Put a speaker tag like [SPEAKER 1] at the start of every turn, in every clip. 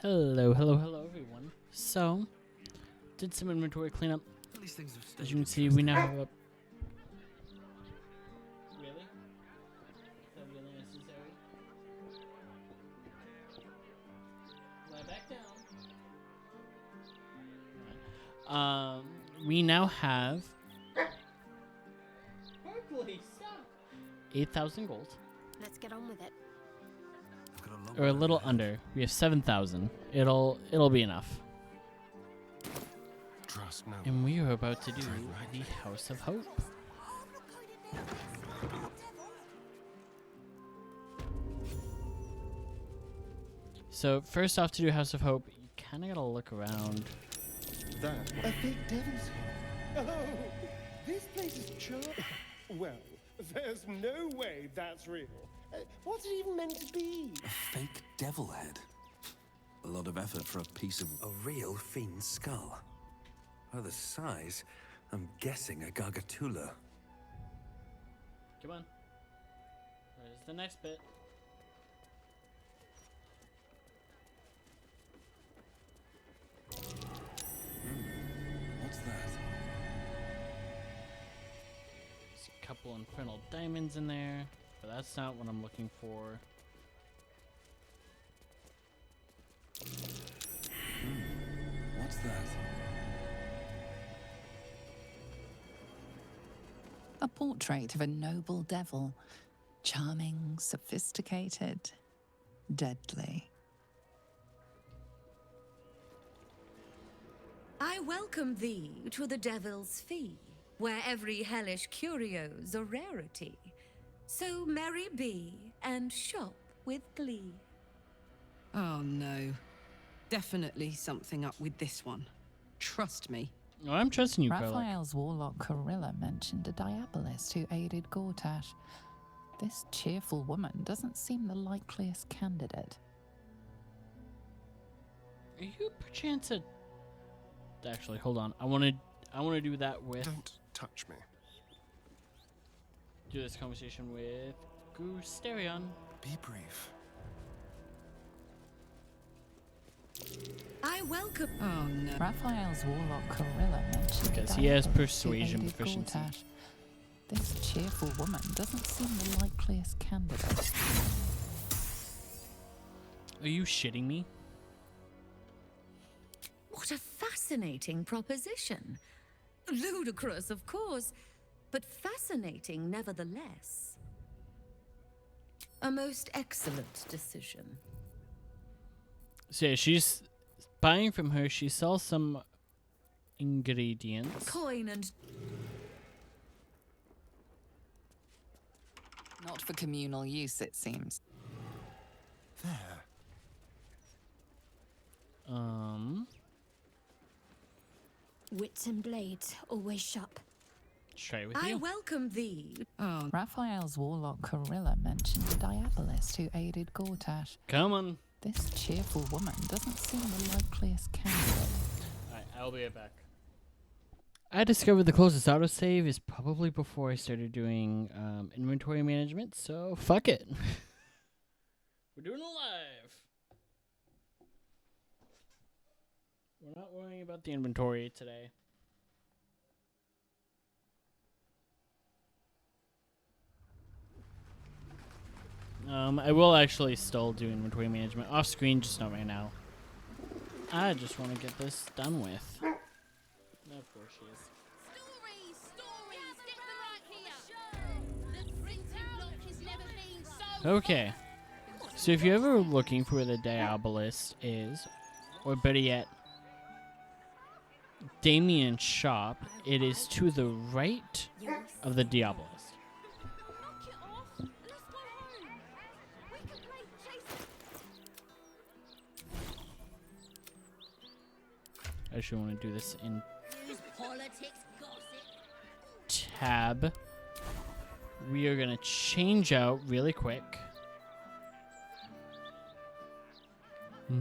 [SPEAKER 1] Hello, hello, hello, everyone. So, did some inventory cleanup.
[SPEAKER 2] These things have stayed
[SPEAKER 1] As you can see, we now have a... Really? Is that really necessary? Lie back down. We now have... Berkeley, stop! 8,000 gold.
[SPEAKER 3] Let's get on with it.
[SPEAKER 1] Or a little under. We have 7,000. It'll be enough.
[SPEAKER 2] Trust no.
[SPEAKER 1] And we are about to do the House of Hope. So first off, to do House of Hope, you kind of gotta look around.
[SPEAKER 4] That a fake devil's here. Oh, this place is charming. Well, there's no way that's real. What's it even meant to be?
[SPEAKER 2] A fake devil head. A lot of effort for a piece of a real fiend's skull. By the size, I'm guessing a gargatula.
[SPEAKER 1] Come on. Where's the next bit?
[SPEAKER 2] What's that?
[SPEAKER 1] There's a couple infernal diamonds in there, but that's not what I'm looking for.
[SPEAKER 2] What's that?
[SPEAKER 5] A portrait of a noble devil. Charming, sophisticated, deadly.
[SPEAKER 6] I welcome thee to the Devil's Fee, where every hellish curio's a rarity. So merry be and shop with glee.
[SPEAKER 7] Oh no. Definitely something up with this one. Trust me.
[SPEAKER 1] Oh, I'm trusting you, Karlak.
[SPEAKER 5] Raphael's warlock Corilla mentioned a diabolist who aided Gortash. This cheerful woman doesn't seem the likeliest candidate.
[SPEAKER 1] Are you perchance a... Actually, hold on. I want to do that with...
[SPEAKER 4] Don't touch me.
[SPEAKER 1] Do this conversation with Gusterion.
[SPEAKER 2] Be brief.
[SPEAKER 6] I welcome.
[SPEAKER 7] Oh no.
[SPEAKER 5] Raphael's warlock Corilla mentioned
[SPEAKER 1] Because
[SPEAKER 5] a
[SPEAKER 1] he has
[SPEAKER 5] diabolist who
[SPEAKER 1] persuasion
[SPEAKER 5] aided
[SPEAKER 1] proficiency.
[SPEAKER 5] Gortash. This cheerful woman doesn't seem the likeliest candidate.
[SPEAKER 1] Are you shitting me?
[SPEAKER 6] What a fascinating proposition. Ludicrous, of course, but fascinating nevertheless. A most excellent decision.
[SPEAKER 1] So yeah, she's buying from her. She sells some ingredients.
[SPEAKER 6] Coin and
[SPEAKER 5] Not for communal use, it seems.
[SPEAKER 2] There.
[SPEAKER 3] Wits and blades, always sharp.
[SPEAKER 1] Straight with
[SPEAKER 6] I
[SPEAKER 1] you.
[SPEAKER 6] welcome thee.
[SPEAKER 7] Oh,
[SPEAKER 5] Raphael's warlock Corilla mentioned a diabolist who aided Gortash.
[SPEAKER 1] Come on.
[SPEAKER 5] This cheerful woman doesn't seem the likeliest candidate.
[SPEAKER 1] Alright, I'll be right back. I discovered the closest autosave is probably before I started doing inventory management, so fuck it. We're doing it live. We're not worrying about the inventory today. I will actually still do inventory management off screen, just not right now. I just want to get this done with. Of course she is. Okay. So if you're ever looking for where the Diabolist is, or better yet, Damien's shop, it is to the right of the Diabolist. I actually want to do this in tab. We are going to change out really quick. There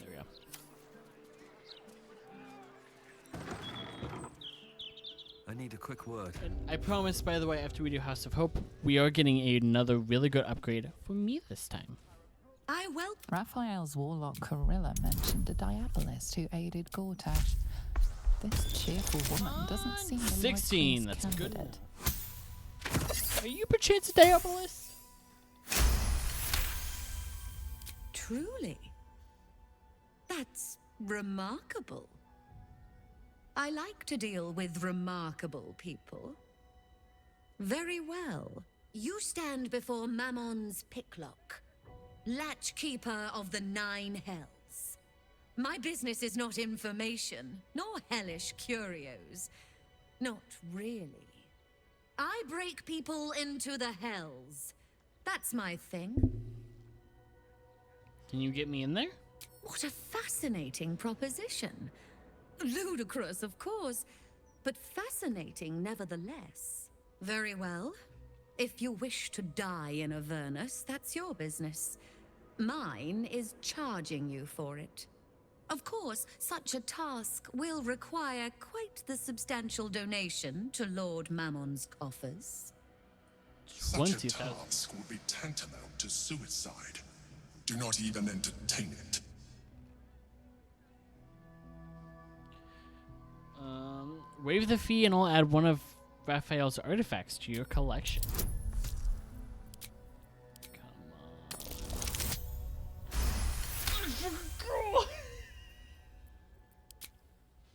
[SPEAKER 1] we go.
[SPEAKER 2] I need a quick word.
[SPEAKER 1] And I promise, by the way, after we do House of Hope, we are getting another really good upgrade for me this time.
[SPEAKER 6] I welcome.
[SPEAKER 5] Raphael's warlock Corilla mentioned a diabolist who aided Gortash. This cheerful woman doesn't seem the
[SPEAKER 1] 16,
[SPEAKER 5] likeliest
[SPEAKER 1] that's a good
[SPEAKER 5] candidate.
[SPEAKER 1] Are you perchance a Diabolist?
[SPEAKER 6] Truly. That's remarkable. I like to deal with remarkable people. Very well. You stand before Mammon's picklock, latchkeeper of the 9 hells. My business is not information, nor hellish curios. Not really. I break people into the hells. That's my thing.
[SPEAKER 1] Can you get me in there?
[SPEAKER 6] What a fascinating proposition. Ludicrous, of course, but fascinating nevertheless. Very well. If you wish to die in Avernus, that's your business. Mine is charging you for it. Of course, such a task will require quite the substantial donation to Lord Mammon's coffers.
[SPEAKER 8] Such a
[SPEAKER 1] 20,000.
[SPEAKER 8] task would be tantamount to suicide. Do not even entertain it.
[SPEAKER 1] Waive the fee and I'll add one of Raphael's artifacts to your collection. Come on.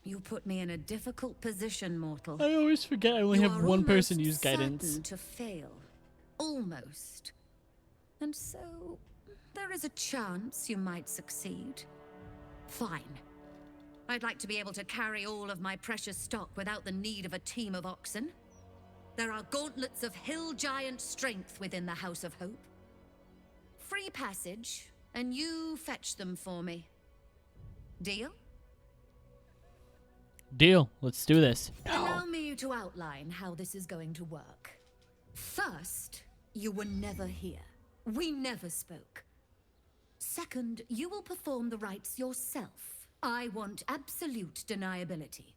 [SPEAKER 6] You put me in a difficult position, mortal.
[SPEAKER 1] I always forget I only
[SPEAKER 6] You
[SPEAKER 1] have
[SPEAKER 6] are
[SPEAKER 1] one person
[SPEAKER 6] almost
[SPEAKER 1] use guidance.
[SPEAKER 6] certain to fail. Almost. And so, there is a chance you might succeed. Fine. I'd like to be able to carry all of my precious stock without the need of a team of oxen. There are gauntlets of hill giant strength within the House of Hope. Free passage, and you fetch them for me. Deal?
[SPEAKER 1] Deal. Let's do this.
[SPEAKER 6] Allow me to outline how this is going to work. First, you were never here. We never spoke. Second, you will perform the rites yourself. I want absolute deniability.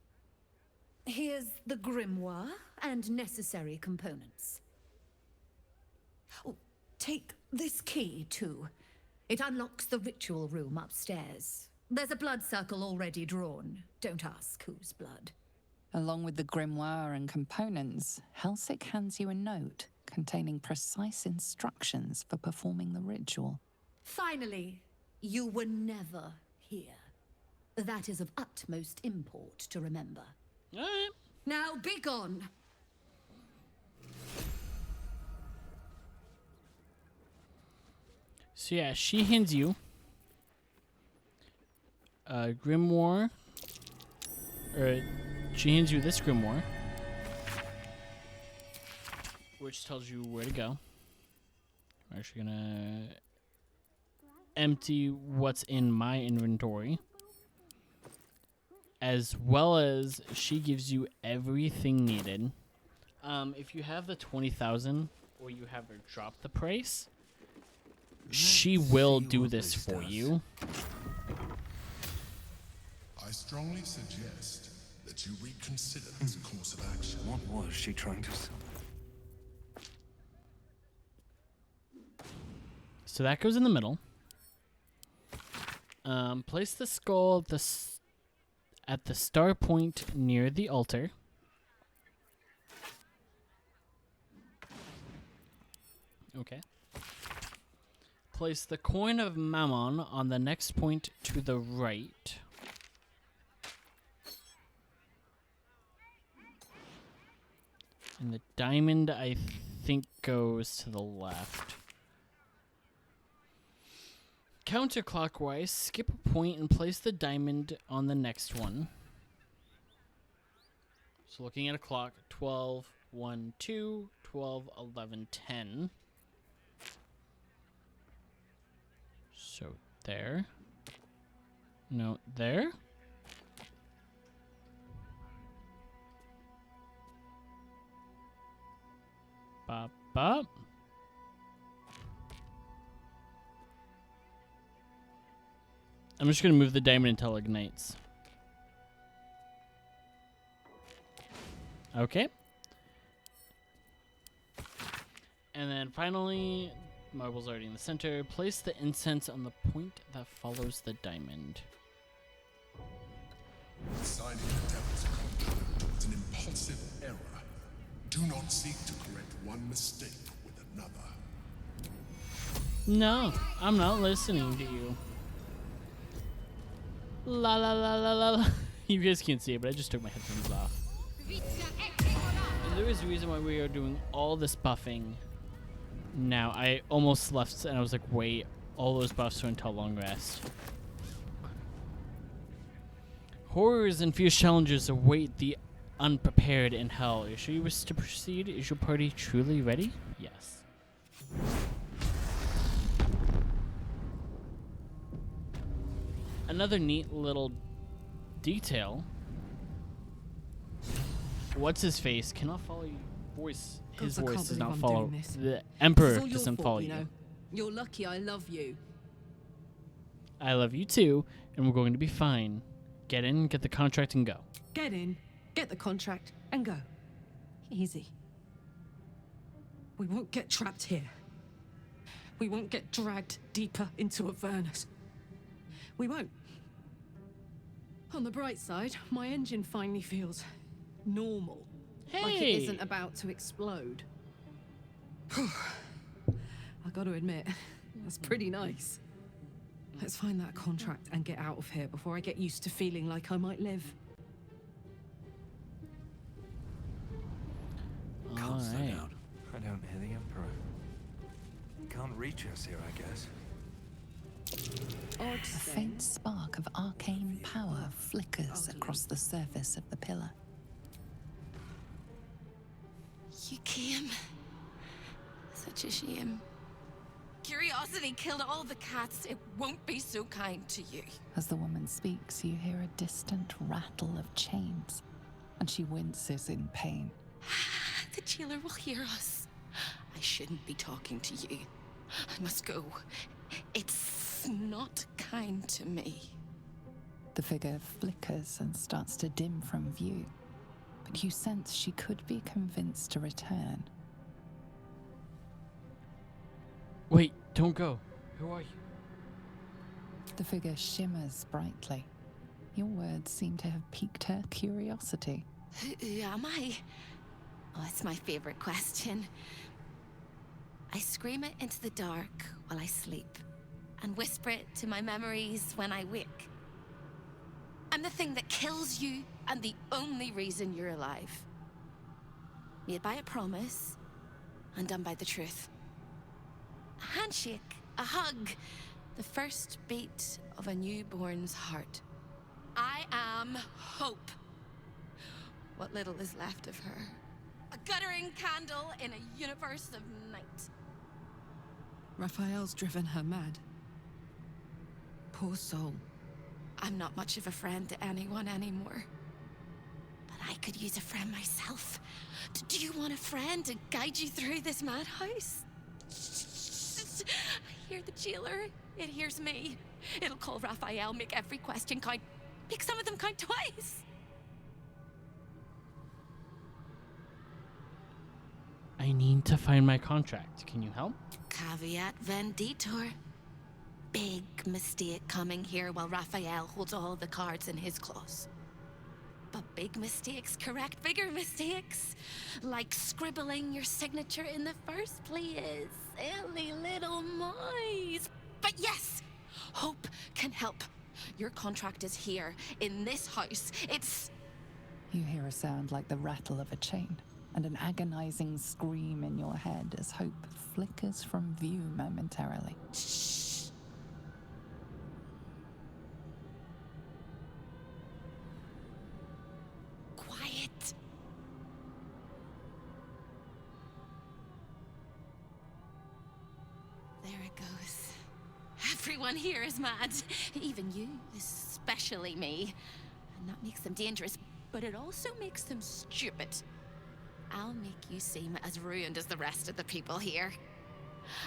[SPEAKER 6] Here's the grimoire and necessary components. Oh, take this key, too. It unlocks the ritual room upstairs. There's a blood circle already drawn. Don't ask whose blood.
[SPEAKER 5] Along with the grimoire and components, Helsik hands you a note containing precise instructions for performing the ritual.
[SPEAKER 6] Finally, you were never here. That is of utmost import to remember.
[SPEAKER 1] All right.
[SPEAKER 6] Now be gone.
[SPEAKER 1] So yeah, she hands you a grimoire, or she hands you this grimoire, which tells you where to go. I'm actually gonna empty what's in my inventory, as well as she gives you everything needed. If you have the 20,000 or you have her drop the price, she will do this for you.
[SPEAKER 8] I strongly suggest that you reconsider this course of action.
[SPEAKER 2] What was she trying to sell?
[SPEAKER 1] So that goes in the middle. Place the skull at the star point near the altar. Okay. Place the coin of Mammon on the next point to the right. And the diamond, I think, goes to the left. Counterclockwise, skip a point and place the diamond on the next one. So looking at a clock, 12, 1, 2, 12, 11, 10. So there. No, there. Bop, bop. I'm just going to move the diamond until it ignites. Okay. And then finally, marble's already in the center. Place the incense on the point that follows the diamond.
[SPEAKER 8] Signing the devil's contract was an impulsive error. Do not seek to correct one mistake with another.
[SPEAKER 1] No, I'm not listening to you. La la la la la la. You guys can't see it, but I just took my headphones off. And there is a reason why we are doing all this buffing now. I almost left and I was like, wait, all those buffs are until long rest. Horrors and fierce challenges await the unprepared in hell. Are you sure you wish to proceed? Is your party truly ready? Yes. Another neat little detail. What's his face cannot follow you. His
[SPEAKER 7] God, I
[SPEAKER 1] voice
[SPEAKER 7] can't
[SPEAKER 1] does
[SPEAKER 7] believe
[SPEAKER 1] not
[SPEAKER 7] I'm
[SPEAKER 1] follow.
[SPEAKER 7] doing this.
[SPEAKER 1] The
[SPEAKER 7] It's
[SPEAKER 1] Emperor
[SPEAKER 7] all your
[SPEAKER 1] doesn't
[SPEAKER 7] fault,
[SPEAKER 1] follow
[SPEAKER 7] you
[SPEAKER 1] you.
[SPEAKER 7] know. You're lucky I love you.
[SPEAKER 1] I love you too, and we're going to be fine. Get in, get the contract, and go.
[SPEAKER 7] Get in, get the contract, and go. Easy. We won't get trapped here. We won't get dragged deeper into Avernus. We won't. On the bright side, my engine finally feels normal.
[SPEAKER 1] Hey!
[SPEAKER 7] Like it isn't about to explode. I gotta admit, that's pretty nice. Let's find that contract and get out of here before I get used to feeling like I might live.
[SPEAKER 2] Can't slow
[SPEAKER 1] Alright.
[SPEAKER 2] down. I don't hear the Emperor. Can't reach us here, I guess.
[SPEAKER 5] A faint spark of arcane power flickers across the surface of the pillar.
[SPEAKER 3] You came. Such a shame. Curiosity killed all the cats. It won't be so kind to you.
[SPEAKER 5] As the woman speaks, you hear a distant rattle of chains, and she winces in pain.
[SPEAKER 3] The jailer will hear us. I shouldn't be talking to you. I must go. It's not kind to me.
[SPEAKER 5] The figure flickers and starts to dim from view, but you sense she could be convinced to return.
[SPEAKER 1] Wait, don't go. Who are you?
[SPEAKER 5] The figure shimmers brightly. Your words seem to have piqued her curiosity.
[SPEAKER 3] Who am I? Oh, it's my favorite question. I scream it into the dark while I sleep, and whisper it to my memories when I wake. I'm the thing that kills you, and the only reason you're alive. Made by a promise, and done by the truth. A handshake, a hug, the first beat of a newborn's heart. I am hope. What little is left of her. A guttering candle in a universe of night.
[SPEAKER 7] Raphael's driven her mad. Poor soul.
[SPEAKER 3] I'm not much of a friend to anyone anymore. But I could use a friend myself. Do you want a friend to guide you through this madhouse? I hear the jailer. It hears me. It'll call Raphael, make every question count. Make some of them count twice.
[SPEAKER 1] I need to find my contract. Can you help?
[SPEAKER 3] Caveat venditor. Big mistake coming here while Raphael holds all the cards in his claws. But big mistakes correct bigger mistakes. Like scribbling your signature in the first place. Silly little mice. But yes, hope can help. Your contract is here, in this house. It's...
[SPEAKER 5] You hear a sound like the rattle of a chain, and an agonizing scream in your head as hope flickers from view momentarily.
[SPEAKER 3] Shh. Quiet. There it goes. Everyone here is mad. Even you, especially me. And that makes them dangerous, but it also makes them stupid. I'll make you seem as ruined as the rest of the people here.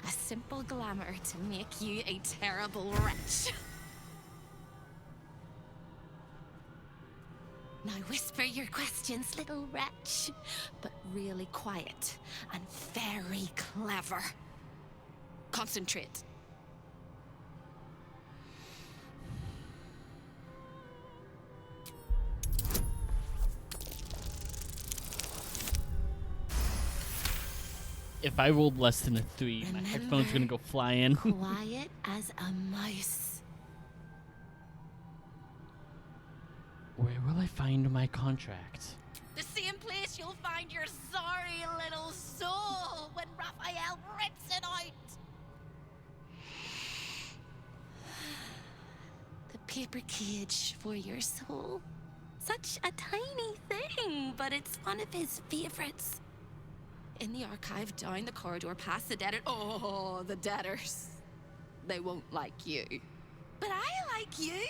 [SPEAKER 3] A simple glamour to make you a terrible wretch. Now whisper your questions, little wretch, but really quiet and very clever. Concentrate.
[SPEAKER 1] If I rolled less than a 3, my headphone's gonna go flying.
[SPEAKER 3] Quiet as a mouse.
[SPEAKER 1] Where will I find my contract?
[SPEAKER 3] The same place you'll find your sorry little soul when Raphael rips it out. The paper cage for your soul. Such a tiny thing, but it's one of his favorites. In the archive, down the corridor, past the debtor. Oh, the debtors. They won't like you. But I like you.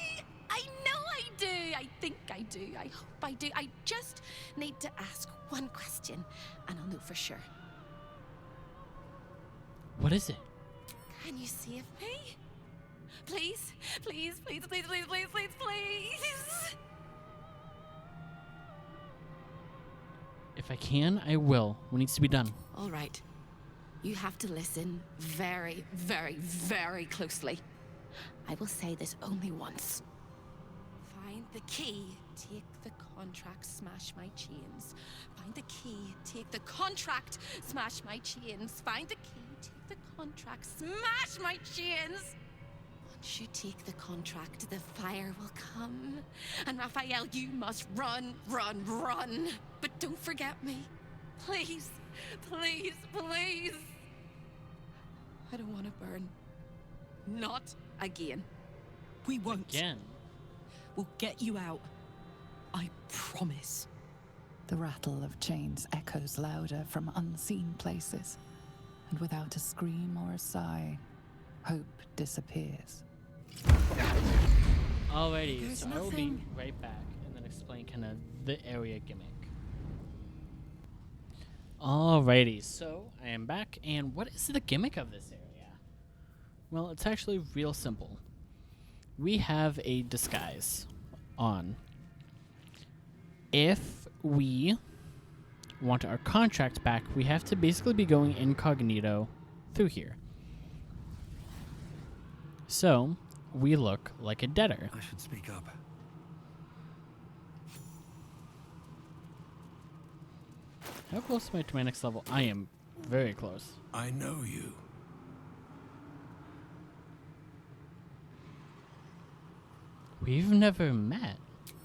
[SPEAKER 3] I know I do. I think I do. I hope I do. I just need to ask one question, and I'll know for sure.
[SPEAKER 1] What is it?
[SPEAKER 3] Can you save me? Please? Please, please, please, please, please, please, please.
[SPEAKER 1] If I can, I will. What needs to be done?
[SPEAKER 3] All right. You have to listen very, very, very closely. I will say this only once. Find the key, take the contract, smash my chains. Find the key, take the contract, smash my chains. Find the key, take the contract, smash my chains. Once you take the contract, the fire will come. And Raphael, you must run, run, run. But don't forget me. Please, please, please. I don't want to burn. Not again.
[SPEAKER 7] We won't.
[SPEAKER 1] Again.
[SPEAKER 7] We'll get you out. I promise.
[SPEAKER 5] The rattle of chains echoes louder from unseen places, and without a scream or a sigh, hope disappears.
[SPEAKER 1] Alrighty,
[SPEAKER 7] There's
[SPEAKER 1] so I will be
[SPEAKER 7] nothing.
[SPEAKER 1] right back and then explain kind of the area gimmick. Alrighty, so I am back, and what is the gimmick of this area? Well, it's actually real simple. We have a disguise on. If we want our contract back, we have to basically be going incognito through here. So, we look like a debtor.
[SPEAKER 2] I should speak up.
[SPEAKER 1] How close am I to my next level? I am very close.
[SPEAKER 8] I know you.
[SPEAKER 1] We've never met.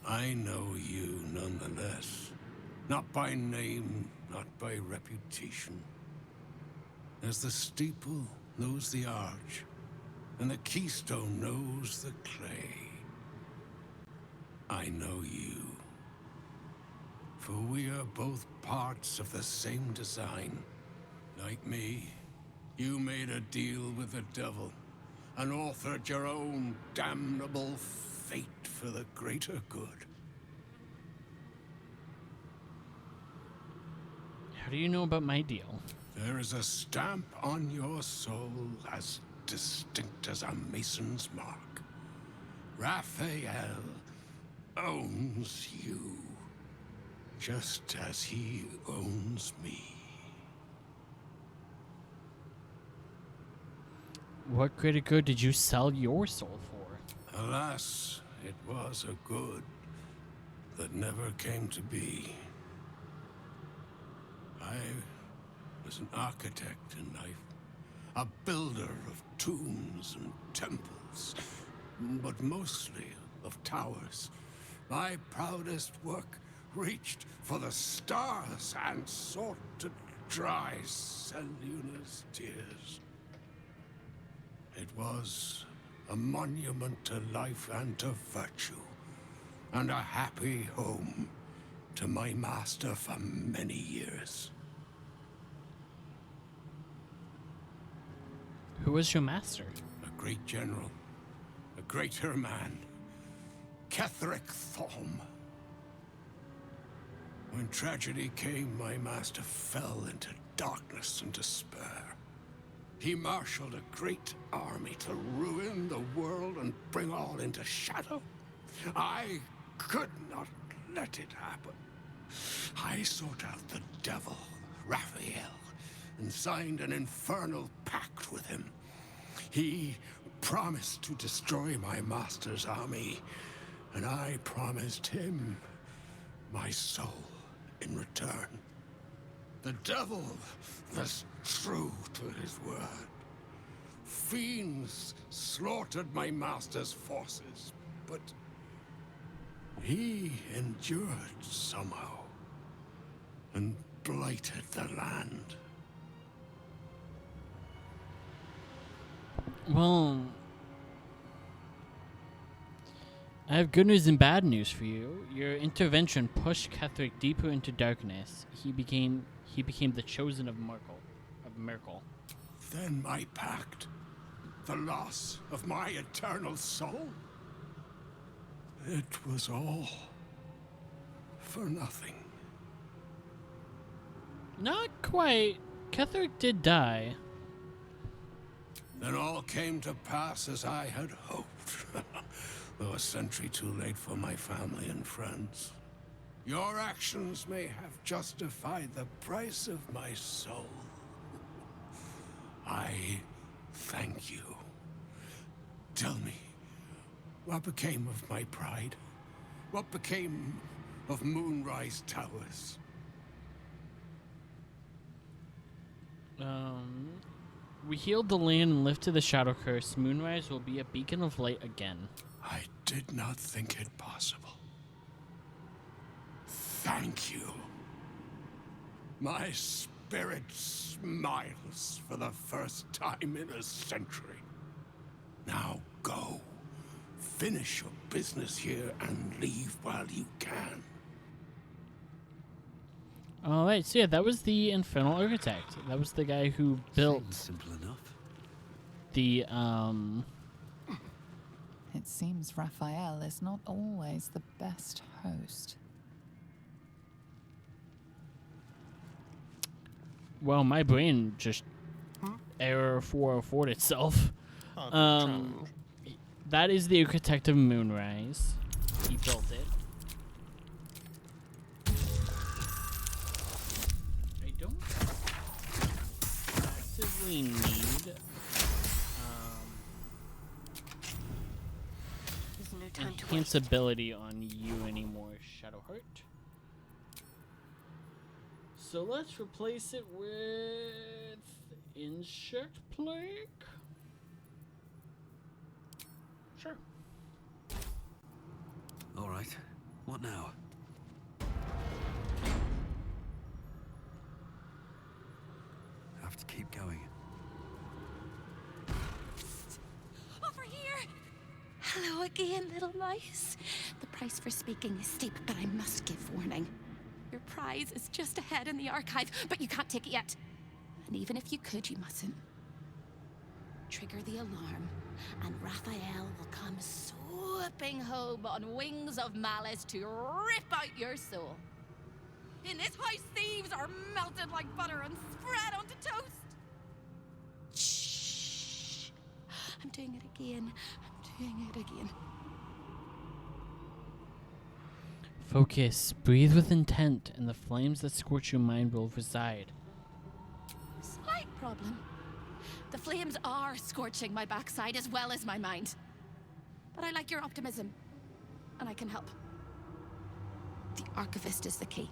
[SPEAKER 8] I know you nonetheless. Not by name, not by reputation. As the steeple knows the arch, and the keystone knows the clay. I know you. For we are both parts of the same design. Like me, you made a deal with the devil, and authored your own damnable fate for the greater good.
[SPEAKER 1] How do you know about my deal?
[SPEAKER 8] There is a stamp on your soul as distinct as a mason's mark. Raphael owns you, just as he owns me.
[SPEAKER 1] What greater good did you sell your soul for?
[SPEAKER 8] Alas, it was a good that never came to be. I was an architect in life, a builder of tombs and temples, but mostly of towers. My proudest work reached for the stars and sought to dry Seleuna's tears. It was a monument to life and to virtue, and a happy home to my master for many years.
[SPEAKER 1] Who was your master?
[SPEAKER 8] A great general, a greater man, Ketheric Thom. When tragedy came, my master fell into darkness and despair. He marshaled a great army to ruin the world and bring all into shadow. I could not let it happen. I sought out the devil, Raphael, and signed an infernal pact with him. He promised to destroy my master's army, and I promised him my soul in return. The devil was true to his word. Fiends slaughtered my master's forces, but he endured somehow and blighted the land.
[SPEAKER 1] Well, I have good news and bad news for you. Your intervention pushed Ketherick deeper into darkness. He became the chosen of Merkel.
[SPEAKER 8] Then my pact, the loss of my eternal soul, it was all for nothing.
[SPEAKER 1] Not quite. Ketherick did die.
[SPEAKER 8] Then all came to pass as I had hoped, though a century too late for my family and friends. Your actions may have justified the price of my soul. I thank you. Tell me, what became of my pride? What became of Moonrise Towers?
[SPEAKER 1] We healed the land and lifted the shadow curse. Moonrise will be a beacon of light again.
[SPEAKER 8] I did not think it possible. Thank you. My spirit smiles for the first time in a century. Now go. Finish your business here and leave while you can.
[SPEAKER 1] Alright, so yeah, that was the Infernal Architect. That was the guy who built
[SPEAKER 2] Seems simple enough.
[SPEAKER 1] the,
[SPEAKER 5] It seems Raphael is not always the best host.
[SPEAKER 1] well, my brain just error 404'd itself. That is the Architect of Moonrise. He built it. I don't actively need
[SPEAKER 3] There's no time to
[SPEAKER 1] enhance ability on you anymore, Shadowheart. So let's replace it with Insect Plague. Sure.
[SPEAKER 2] All right. What now? Have to keep going.
[SPEAKER 3] Over here! Hello again, little mice. The price for speaking is steep, but I must give warning. Your prize is just ahead in the archive, but you can't take it yet. And even if you could, you mustn't. Trigger the alarm, and Raphael will come swooping home on wings of malice to rip out your soul. In this house, thieves are melted like butter and spread onto toast. Shh. I'm doing it again. I'm doing it again.
[SPEAKER 1] Focus. Breathe with intent, and the flames that scorch your mind will reside.
[SPEAKER 3] Slight problem. The flames are scorching my backside as well as my mind. But I like your optimism, and I can help. The Archivist is the key,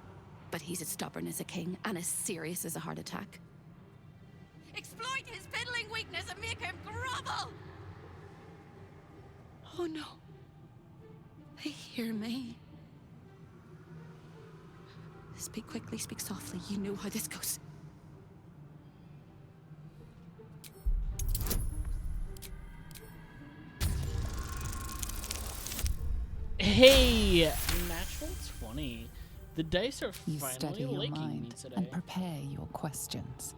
[SPEAKER 3] but he's as stubborn as a king and as serious as a heart attack. Exploit his fiddling weakness and make him grovel! Oh no. They hear me. Speak quickly, speak softly. You know how this goes.
[SPEAKER 1] Hey! Natural 20. The dice are
[SPEAKER 5] You
[SPEAKER 1] finally
[SPEAKER 5] steady your
[SPEAKER 1] liking me
[SPEAKER 5] mind
[SPEAKER 1] today.
[SPEAKER 5] and prepare your questions.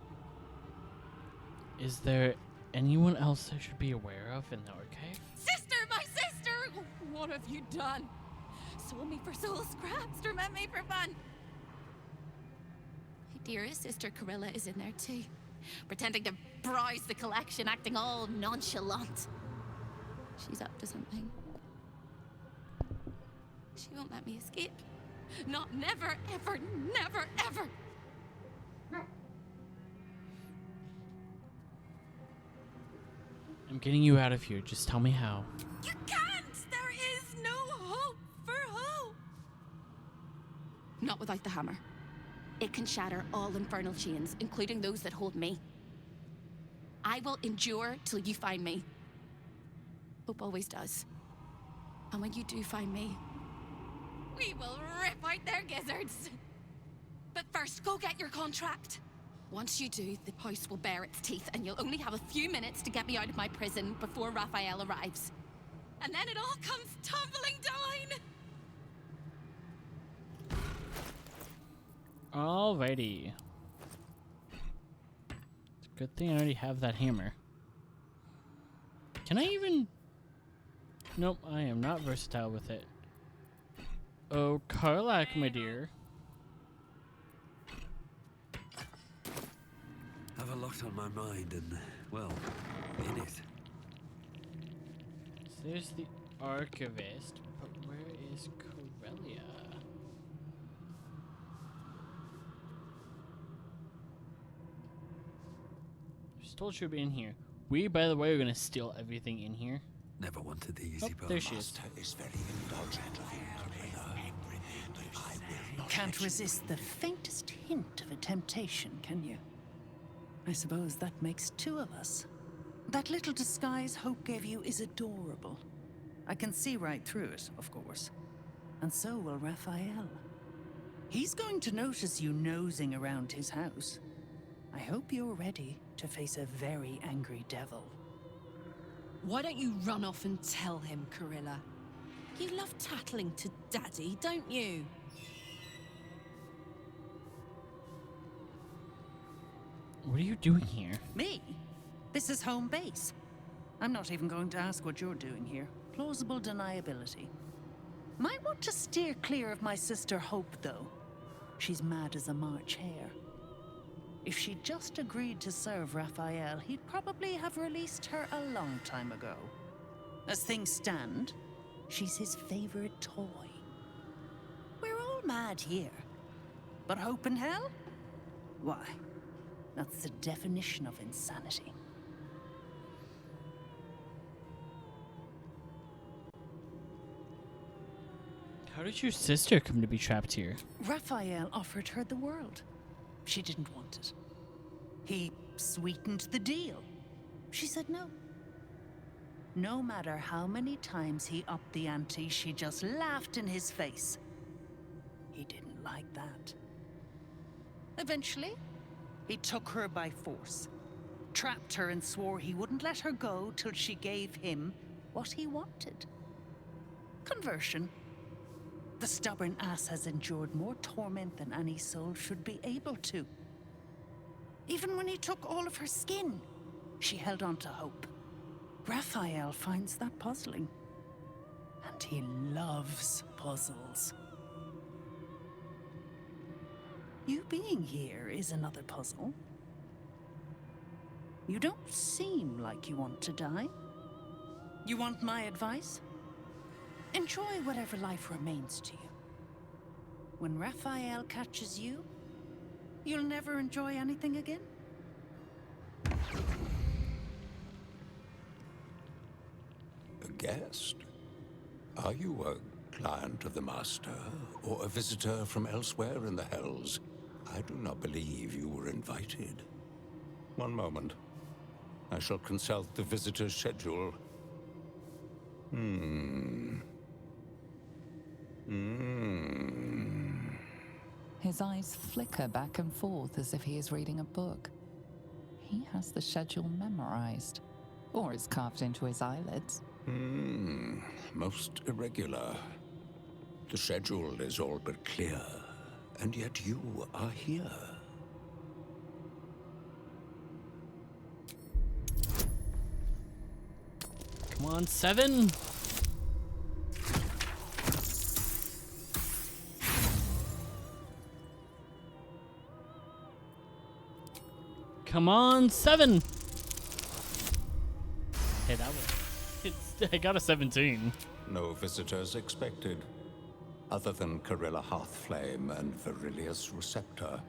[SPEAKER 1] Is there anyone else I should be aware of in the archive?
[SPEAKER 3] Sister, my sister! What have you done? Sold me for soul scraps, torment me for fun. My dearest sister Carilla is in there too, pretending to browse the collection, acting all nonchalant. She's up to something. She won't let me escape. Not never, ever, never, ever.
[SPEAKER 1] I'm getting you out of here. Just tell me how.
[SPEAKER 3] You can't! There is no hope for hope! Not without the hammer. It can shatter all infernal chains, including those that hold me. I will endure till you find me. Hope always does. And when you do find me, we will rip out their gizzards. But first, go get your contract. Once you do, the house will bare its teeth, and you'll only have a few minutes to get me out of my prison before Raphael arrives. And then it all comes tumbling down!
[SPEAKER 1] Alrighty. It's a good thing I already have that hammer. Can I even... Nope, I am not versatile with it. Oh, Karlak, my dear.
[SPEAKER 2] I've a lot on my mind and, well, in it.
[SPEAKER 1] So there's the Archivist, but where is Corellia? Just told she'd be in here. We, by the way, are gonna steal everything in here.
[SPEAKER 2] Never wanted the easy path.
[SPEAKER 1] There she is.
[SPEAKER 8] Is very indulgent of you,
[SPEAKER 9] Can't resist the faintest hint of a temptation, can you? I suppose that makes two of us. That little disguise Hope gave you is adorable. I can see right through it, of course. And so will Raphael. He's going to notice you nosing around his house. I hope you're ready to face a very angry devil.
[SPEAKER 7] Why don't you run off and tell him, Corilla? You love tattling to Daddy, don't you?
[SPEAKER 1] What are you doing here?
[SPEAKER 9] Me? This is home base. I'm not even going to ask what you're doing here. Plausible deniability. Might want to steer clear of my sister Hope, though. She's mad as a March hare. If she'd just agreed to serve Raphael, he'd probably have released her a long time ago. As things stand, she's his favorite toy. We're all mad here. But Hope in hell? Why, that's the definition of insanity.
[SPEAKER 1] How did your sister come to be trapped here?
[SPEAKER 9] Raphael offered her the world. She didn't want it. He sweetened the deal. She said no. No matter how many times he upped the ante, she just laughed in his face. He didn't like that. Eventually, he took her by force, trapped her and swore he wouldn't let her go till she gave him what he wanted. Conversion. The stubborn ass has endured more torment than any soul should be able to. Even when he took all of her skin, she held on to hope. Raphael finds that puzzling. And he loves puzzles. You being here is another puzzle. You don't seem like you want to die. You want my advice? Enjoy whatever life remains to you. When Raphael catches you, you'll never enjoy anything again?
[SPEAKER 8] A guest? Are you a client of the Master, or a visitor from elsewhere in the Hells? I do not believe you were invited. One moment. I shall consult the visitor's schedule.
[SPEAKER 5] His eyes flicker back and forth as if he is reading a book. He has the schedule memorized, or is carved into his eyelids.
[SPEAKER 8] Most irregular. The schedule is all but clear, and yet you are here.
[SPEAKER 1] Come on, 7. Come on, 7. Hey, that one. I got a 17.
[SPEAKER 8] No visitors expected. other than Carilla Hearthflame and Verilius Receptor,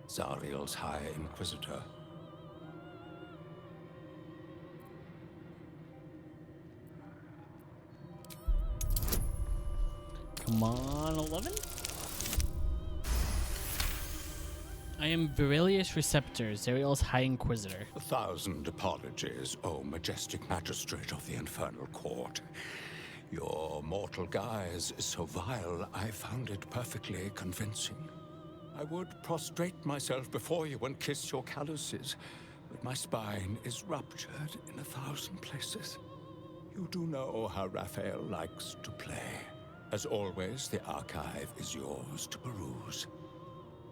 [SPEAKER 8] Zariel's High Inquisitor.
[SPEAKER 1] Come on, 11? I am Verilius Receptor, Zariel's High Inquisitor.
[SPEAKER 8] 1,000 apologies, O majestic magistrate of the Infernal Court. Your mortal guise is so vile, I found it perfectly convincing. I would prostrate myself before you and kiss your calluses, but my spine is ruptured in 1,000 places. You do know how Raphael likes to play. As always, the archive is yours to peruse.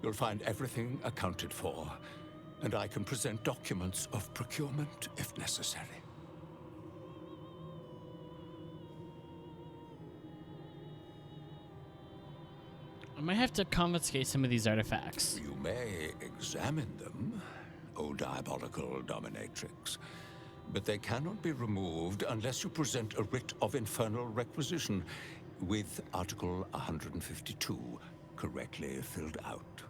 [SPEAKER 8] You'll find everything accounted for, and I can present documents of procurement if necessary.
[SPEAKER 1] I might have to confiscate some of these artifacts.
[SPEAKER 8] You may examine them, O diabolical dominatrix, but they cannot be removed unless you present a writ of infernal requisition with Article 152 correctly filled out.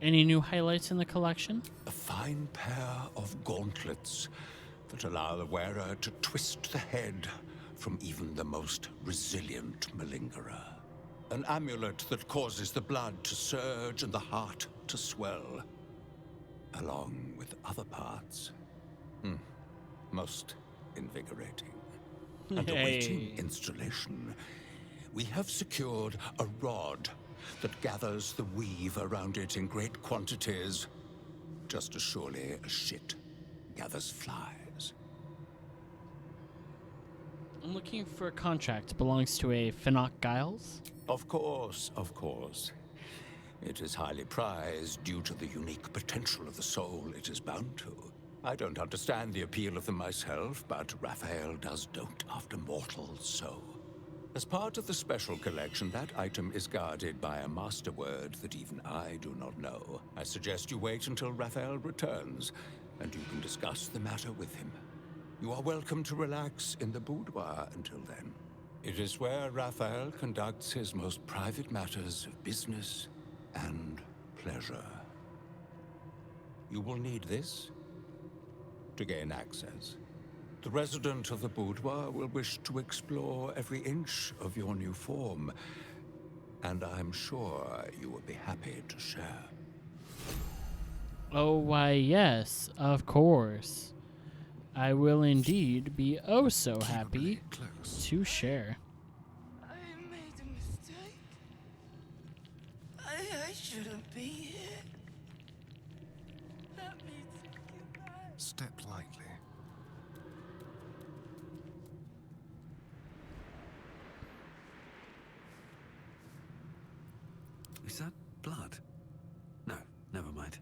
[SPEAKER 1] Any new highlights in the collection?
[SPEAKER 8] A fine pair of gauntlets that allow the wearer to twist the head from even the most resilient malingerer. An amulet that causes the blood to surge and the heart to swell, along with other parts. Most invigorating. And awaiting installation, we have secured a rod that gathers the weave around it in great quantities, just as surely as shit gathers flies.
[SPEAKER 1] I'm looking for a contract. Belongs to a Finoc Giles?
[SPEAKER 8] Of course, of course. It is highly prized due to the unique potential of the soul it is bound to. I don't understand the appeal of them myself, but Raphael does dote after mortals so. As part of the special collection, that item is guarded by a master word that even I do not know. I suggest you wait until Raphael returns, and you can discuss the matter with him. You are welcome to relax in the boudoir until then. It is where Raphael conducts his most private matters of business and pleasure. You will need this to gain access. The resident of the boudoir will wish to explore every inch of your new form, and I'm sure you will be happy to share.
[SPEAKER 1] Oh, why, yes, of course. I will indeed be oh so happy to share.
[SPEAKER 10] I made a mistake. I shouldn't be here. Let me take you back.
[SPEAKER 4] Step lightly.
[SPEAKER 2] Is that blood? No, never mind.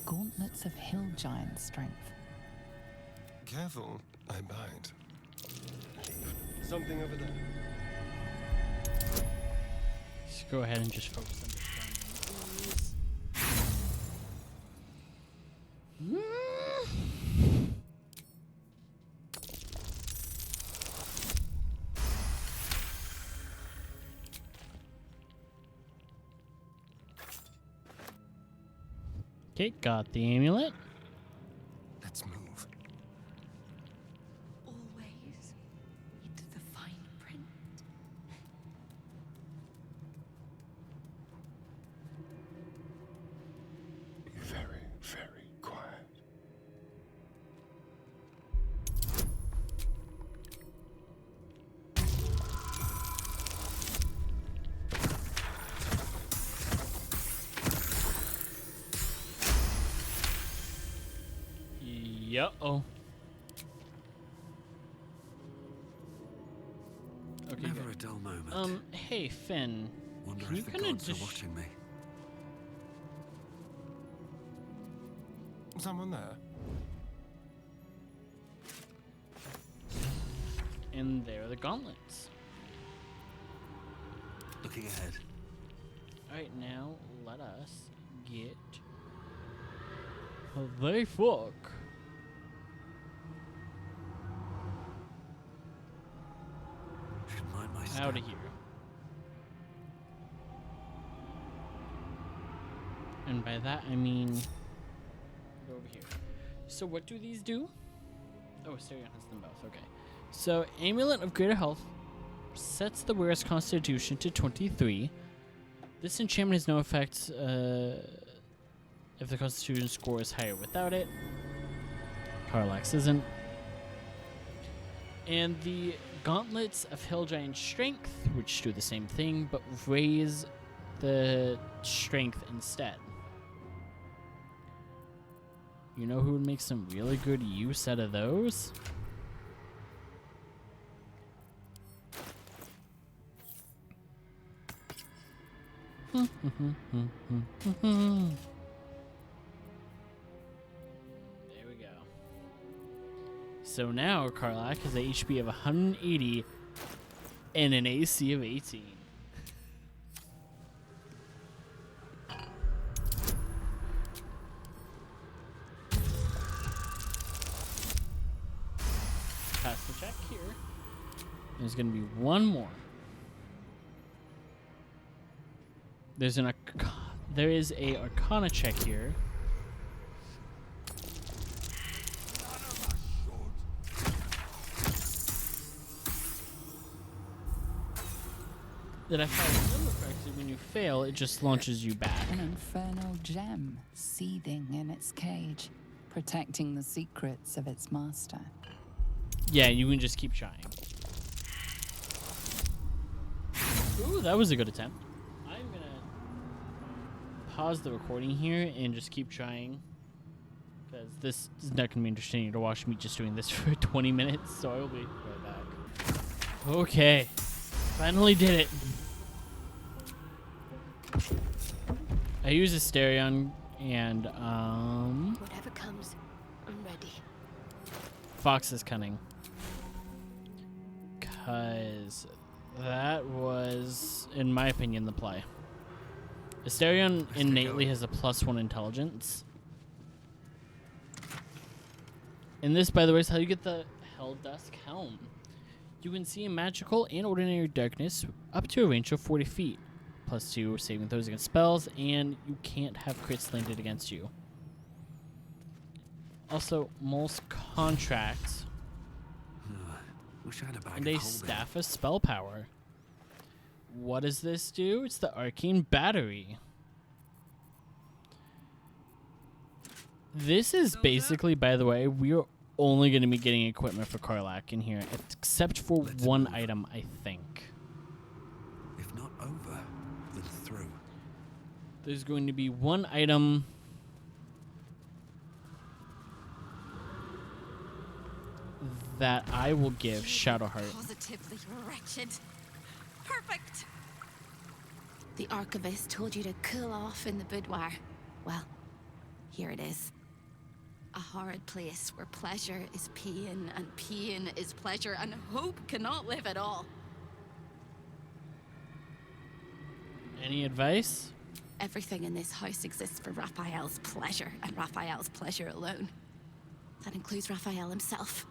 [SPEAKER 5] Gauntlets of hill giant strength.
[SPEAKER 4] Careful, I bite. Something over there.
[SPEAKER 1] Just go ahead and just focus on this one. Okay, got the amulet.
[SPEAKER 4] Let's move.
[SPEAKER 3] Always read the fine print.
[SPEAKER 4] Be very, very quiet.
[SPEAKER 1] Oh. Okay.
[SPEAKER 2] Never
[SPEAKER 1] good.
[SPEAKER 2] a dull moment.
[SPEAKER 1] Hey Finn.
[SPEAKER 2] Wonder
[SPEAKER 1] can you
[SPEAKER 2] if the
[SPEAKER 1] kinda
[SPEAKER 2] gods are
[SPEAKER 1] just
[SPEAKER 2] watching me.
[SPEAKER 4] Someone there?
[SPEAKER 1] And there are the gauntlets.
[SPEAKER 2] Looking ahead.
[SPEAKER 1] Alright, now let us get the fuck out of here. And by that, I mean go over here. So what do these do? Oh, Asterion has them both. Okay. So Amulet of Greater Health sets the wearer's Constitution to 23. This enchantment has no effect if the Constitution score is higher without it. Karlach's isn't. And the Gauntlets of Hill Giant Strength, which do the same thing, but raise the strength instead. You know who would make some really good use out of those? There we go. So now Karlach has a HP of 180 and an AC of 18. Pass the check here. There's going to be one more. There is a Arcana check here. That if I remember correctly, when you fail, it just launches you back.
[SPEAKER 5] An infernal gem seething in its cage, protecting the secrets of its master.
[SPEAKER 1] Yeah, you can just keep trying. Ooh, that was a good attempt. I'm gonna pause the recording here and just keep trying, because this is not gonna be interesting to watch me just doing this for 20 minutes, so I will be right back. Okay, finally did it. I use Asterion and
[SPEAKER 3] Whatever comes, I'm ready.
[SPEAKER 1] Fox's Cunning. Because that was, in my opinion, the play. Asterion innately has a +1 intelligence. And this, by the way, is how you get the Hell Dusk Helm. You can see in magical and ordinary darkness up to a range of 40 feet. +2 saving throws against spells, and you can't have crits landed against you. Also, Mole's Contract.
[SPEAKER 2] Wish I had a bag
[SPEAKER 1] And
[SPEAKER 2] of
[SPEAKER 1] a
[SPEAKER 2] holding.
[SPEAKER 1] Staff of Spell Power. What does this do? It's the Arcane Battery. This is basically, by the way, we're only going to be getting equipment for Karlach in here, except for one item, I think.
[SPEAKER 2] If not over, then through.
[SPEAKER 1] There's going to be one item that I will give Shadowheart.
[SPEAKER 3] Positively wretched. Perfect. The archivist told you to cool off in the boudoir. Well, here it is. A horrid place where pleasure is pain and pain is pleasure and hope cannot live at all.
[SPEAKER 1] Any advice?
[SPEAKER 3] Everything in this house exists for Raphael's pleasure and Raphael's pleasure alone. That includes Raphael himself,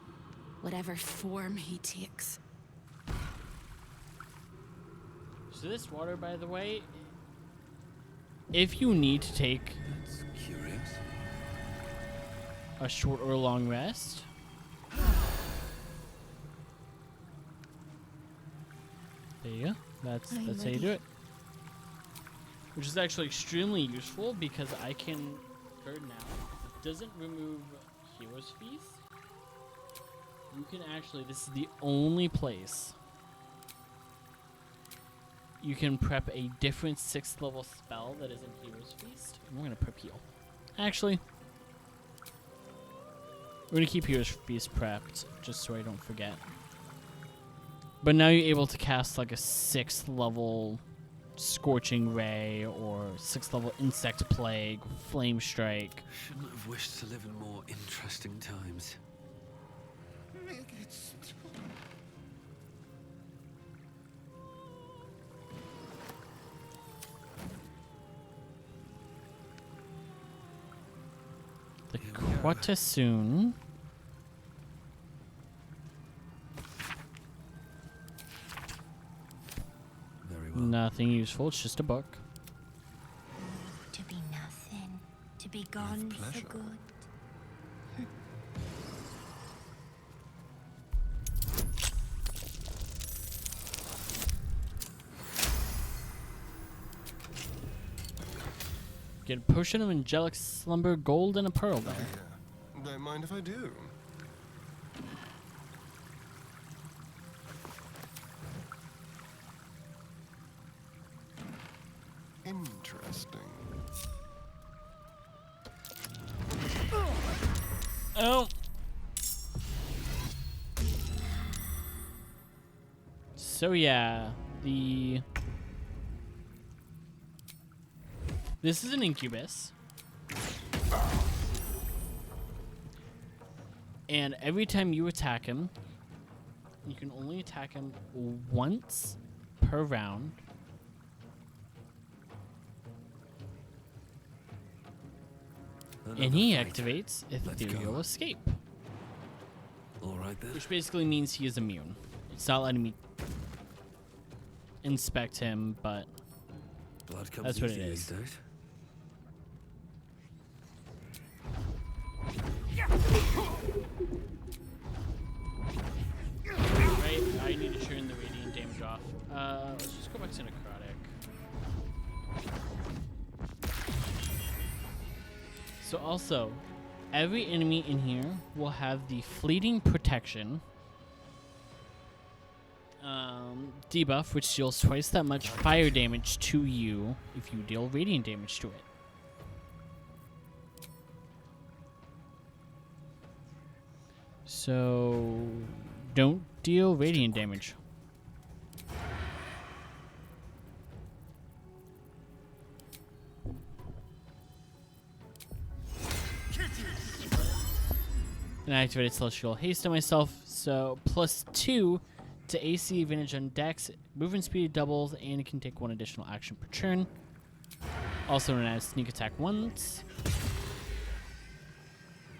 [SPEAKER 3] whatever form he takes.
[SPEAKER 1] So this water, by the way, if you need to take
[SPEAKER 2] That's curious.
[SPEAKER 1] a short or long rest, there you go. That's how you do it. Which is actually extremely useful because I can guard now. It doesn't remove Hero's Feast. You can actually, this is the only place you can prep a different 6th level spell that isn't Hero's Feast. And we're going to prep heal. Actually, we're going to keep Hero's Feast prepped just so I don't forget. But now you're able to cast like a 6th level Scorching Ray or 6th level Insect Plague, Flame Strike.
[SPEAKER 2] Shouldn't have wished to live in more interesting times.
[SPEAKER 4] Make it stop.
[SPEAKER 1] The
[SPEAKER 2] Here we go.
[SPEAKER 1] Quatasoon. Nothing useful. It's just a book.
[SPEAKER 3] To be nothing, to be gone for good.
[SPEAKER 1] Get a potion of angelic slumber, gold, and a pearl there.
[SPEAKER 4] Don't mind if I do. Interesting.
[SPEAKER 1] Oh. So yeah, this is an incubus. And every time you attack him, you can only attack him once per round. And he activates Ethereal Escape.
[SPEAKER 2] Alright then.
[SPEAKER 1] Which basically means he is immune. It's not letting me inspect him, but
[SPEAKER 2] Blood comes
[SPEAKER 1] that's what it
[SPEAKER 2] easy
[SPEAKER 1] is.
[SPEAKER 2] these days.
[SPEAKER 1] Right, I need to turn the radiant damage off. Let's just go back to necrotic. So also, every enemy in here will have the fleeting protection debuff, which deals twice that much fire damage to you if you deal radiant damage to it. So don't deal radiant damage. And I activated Celestial Haste on myself, so +2 to AC advantage on Dex, movement speed doubles, and it can take 1 additional action per turn. Also known as sneak attack once.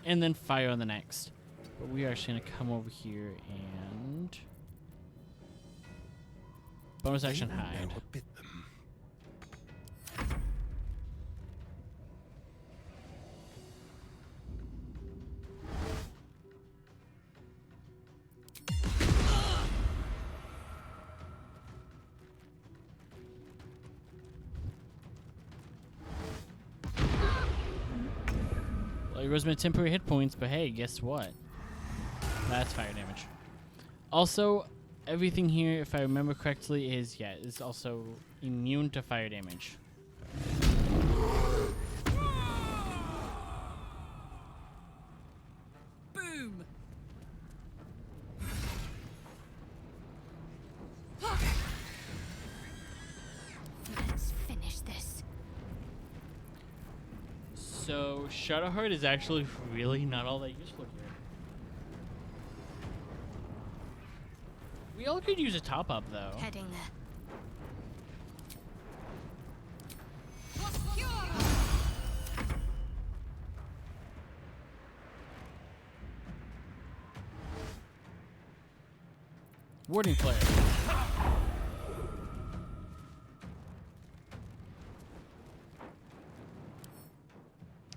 [SPEAKER 1] And then fire on the next. But we are actually going to come over here and bonus action hide. Well, here goes my temporary hit points, but hey, guess what? That's fire damage. Also, everything here, if I remember correctly, is also immune to fire damage.
[SPEAKER 7] Boom!
[SPEAKER 3] Let's finish this.
[SPEAKER 1] So, Shadowheart is actually really not all that useful here. We all could use a top up though.
[SPEAKER 3] Heading there.
[SPEAKER 1] Warding Flare.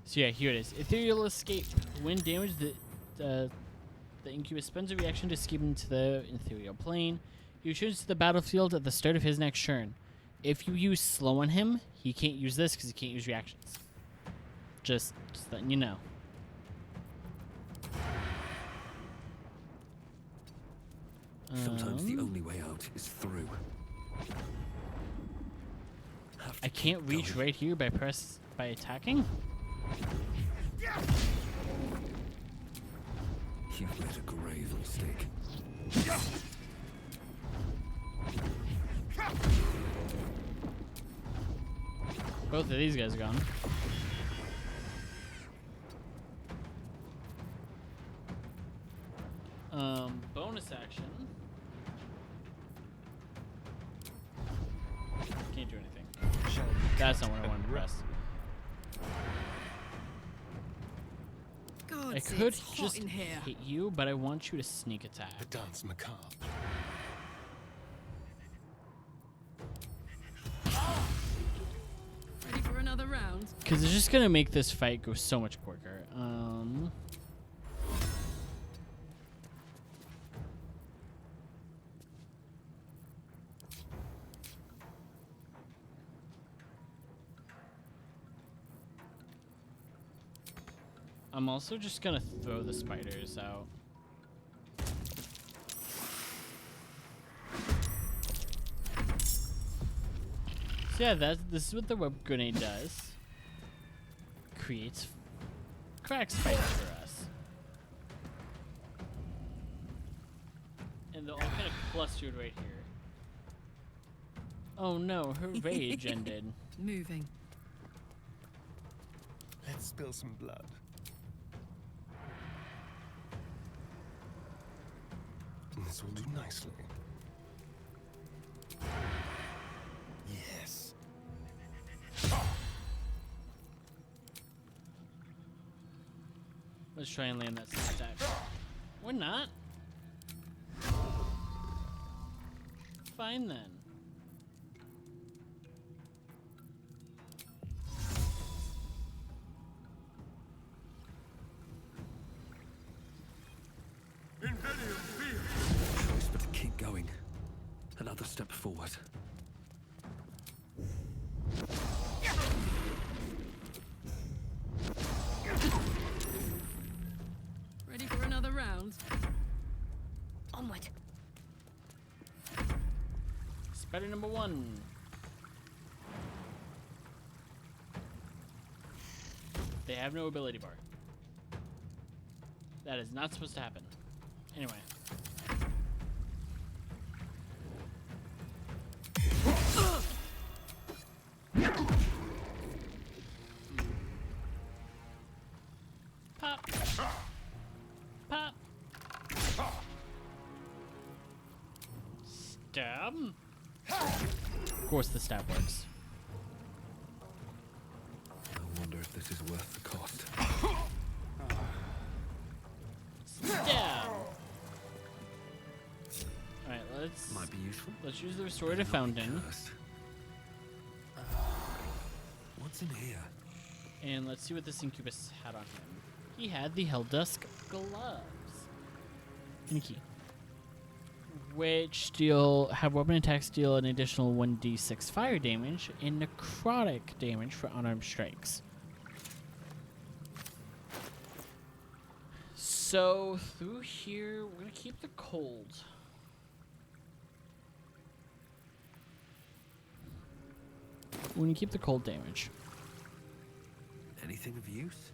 [SPEAKER 1] So yeah, here it is. Ethereal Escape. When damaged, the Incubus spends a reaction to escape into the ethereal plane. He returns to the battlefield at the start of his next turn. If you use slow on him, he can't use this because he can't use reactions. Just letting you know.
[SPEAKER 2] Sometimes the only way out is through.
[SPEAKER 1] I can't reach right here by attacking.
[SPEAKER 2] You've let a grave mistake.
[SPEAKER 1] Both of these guys are gone. Bonus action. Can't do anything. That's not what I wanted to press.
[SPEAKER 7] God,
[SPEAKER 1] I could
[SPEAKER 7] it's hot
[SPEAKER 1] just
[SPEAKER 7] in here.
[SPEAKER 1] hit you, but I want you to sneak attack.
[SPEAKER 4] The dance macabre.
[SPEAKER 1] Because it's just gonna make this fight go so much quicker. I'm also just gonna throw the spiders out. So yeah, this is what the web grenade does. Creates crack spiders for us. And they're all kind of clustered right here. Oh no, her rage ended.
[SPEAKER 7] Moving.
[SPEAKER 4] Let's spill some blood. This will do nicely. Yes.
[SPEAKER 1] Let's try and land that stack. Or not. Fine then.
[SPEAKER 2] Choice but to keep going. Another step forward.
[SPEAKER 7] Ready for another round?
[SPEAKER 3] Onward.
[SPEAKER 1] Spider number 1. They have no ability bar. That is not supposed to happen. Anyway. Pop. Pop. Stab. Of course the stab works.
[SPEAKER 2] I wonder if this is worth the cost.
[SPEAKER 1] Stab. Alright,
[SPEAKER 2] Might be useful.
[SPEAKER 1] let's use the restorative fountain.
[SPEAKER 2] Cursed. What's in here?
[SPEAKER 1] And let's see what this incubus had on him. He had the Helldusk gloves. And a key. Which have weapon attacks deal an additional 1d6 fire damage and necrotic damage for unarmed strikes. So through here, we're gonna keep the cold. We're gonna keep the cold damage.
[SPEAKER 2] Anything of use?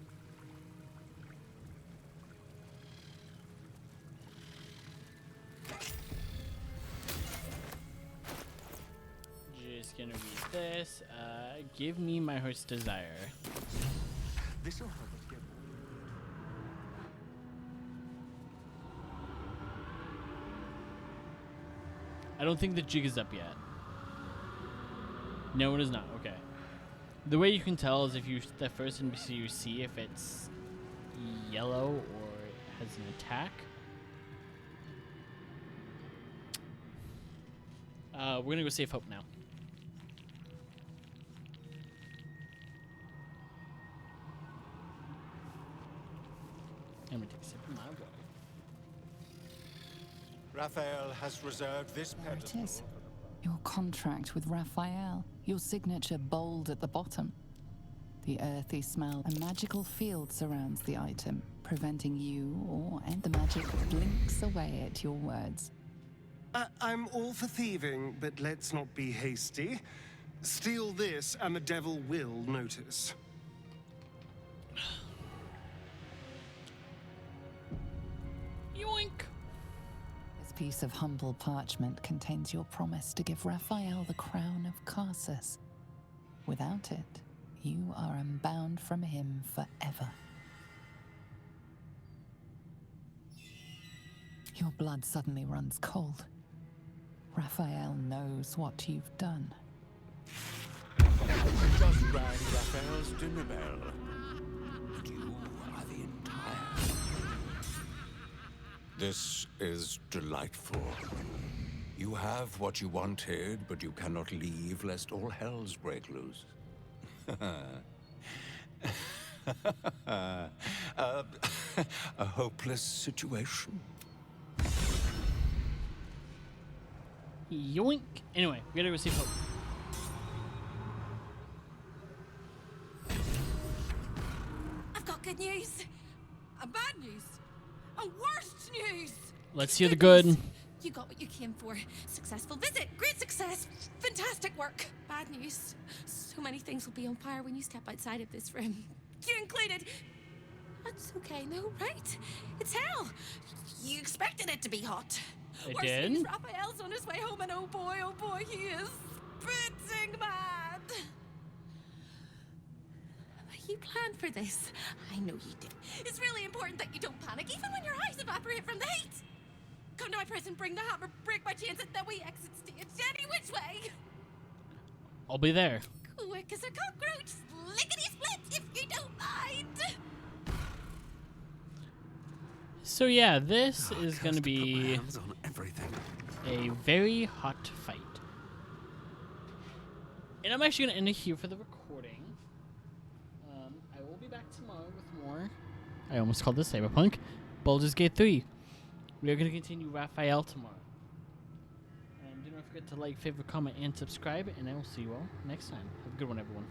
[SPEAKER 1] Just gonna read this. Give me my heart's desire.
[SPEAKER 4] This'll help us get.
[SPEAKER 1] I don't think the jig is up yet. No, it is not. Okay. The way you can tell is if the first NPC you see, if it's yellow or has an attack. We're gonna go save Hope now. I'm gonna take a sip of my water.
[SPEAKER 11] Raphael has reserved this
[SPEAKER 5] There it
[SPEAKER 11] pedestal.
[SPEAKER 5] is. Your contract with Raphael. Your signature bold at the bottom. The earthy smell. A magical field surrounds the item, preventing you and the magic blinks away at your words.
[SPEAKER 4] I'm all for thieving, but let's not be hasty. Steal this, and the devil will notice.
[SPEAKER 1] Yoink!
[SPEAKER 5] This piece of humble parchment contains your promise to give Raphael the crown of Carsus. Without it, you are unbound from him forever. Your blood suddenly runs cold. Raphael knows what you've done.
[SPEAKER 11] Just rang Raphael's dinner bell. And you are the entire. This is delightful. You have what you wanted, but you cannot leave lest all hells break loose. A hopeless situation?
[SPEAKER 1] Yoink. Anyway, we gotta receive hope.
[SPEAKER 3] I've got good news.
[SPEAKER 7] A bad news. A worst news.
[SPEAKER 1] Let's hear the good.
[SPEAKER 3] You got what you came for. Successful visit. Great success. Fantastic work. Bad news. So many things will be on fire when you step outside of this room. You included. That's okay, no, right? It's hell. You expected it to be hot.
[SPEAKER 1] I
[SPEAKER 3] Worst
[SPEAKER 1] did.
[SPEAKER 3] news, Raphael's on his way home, and oh boy, he is spitting mad. You planned for this. I know you did. It's really important that you don't panic, even when your eyes evaporate from the heat. Come to my prison, bring the hammer, break my chains, and then we exit stage any which way.
[SPEAKER 1] I'll be there.
[SPEAKER 3] Quick as a cockroach, lickety-split, if you don't mind.
[SPEAKER 1] So yeah, this is gonna
[SPEAKER 2] Put my
[SPEAKER 1] be
[SPEAKER 2] hands on everything.
[SPEAKER 1] a very hot fight. And I'm actually gonna end it here for the recording. I will be back tomorrow with more. I almost called this Cyberpunk. Baldur's Gate 3. We are gonna continue Raphael tomorrow. Do not forget to like, favorite, comment, and subscribe, and I will see you all next time. Have a good one, everyone.